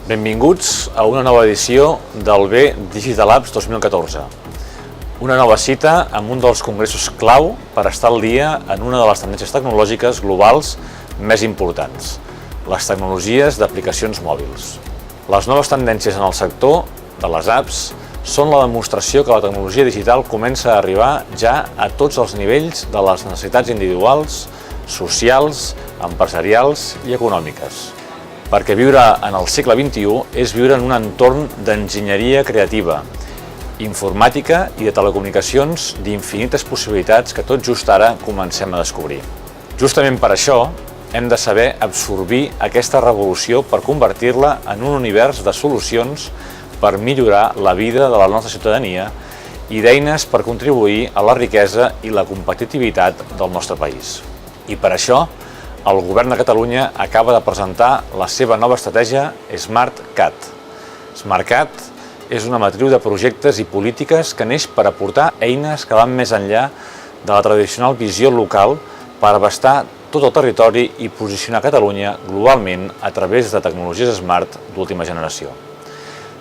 Benvinguts a una nova edició del B Digital Labs 2014. Una nova cita amb un dels congressos clau per estar al dia en una de les tendències tecnològiques globals més importants, les tecnologies d'aplicacions mòbils. Les noves tendències en el sector de les apps són la demostració que la tecnologia digital comença a arribar ja a tots els nivells de les necessitats individuals, socials, empresarials i econòmiques. Perquè viure en el segle XXI és viure en un entorn d'enginyeria creativa, informàtica i de telecomunicacions d'infinites possibilitats que tot just ara comencem a descobrir. Justament per això hem de saber absorbir aquesta revolució per convertir-la en un univers de solucions per millorar la vida de la nostra ciutadania i d'eines per contribuir a la riquesa i la competitivitat del nostre país. I per això, el Govern de Catalunya acaba de presentar la seva nova estratègia SmartCat. SmartCat és una matriu de projectes i polítiques que neix per aportar eines que van més enllà de la tradicional visió local per abastar tot el territori i posicionar Catalunya globalment a través de tecnologies smart d'última generació.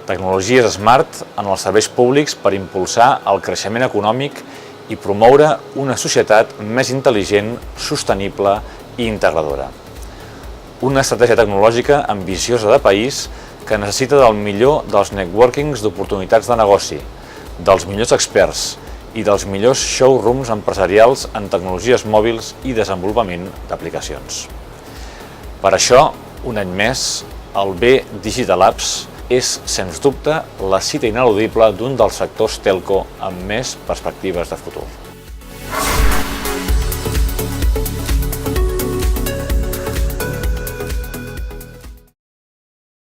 Tecnologies smart en els serveis públics per impulsar el creixement econòmic i promoure una societat més intel·ligent, sostenible i integradora. Una estratègia tecnològica ambiciosa de país que necessita del millor dels networkings d'oportunitats de negoci, dels millors experts i dels millors showrooms empresarials en tecnologies mòbils i desenvolupament d'aplicacions. Per això, un any més, el B Digital Labs és, sens dubte, la cita ineludible d'un dels sectors telco amb més perspectives de futur.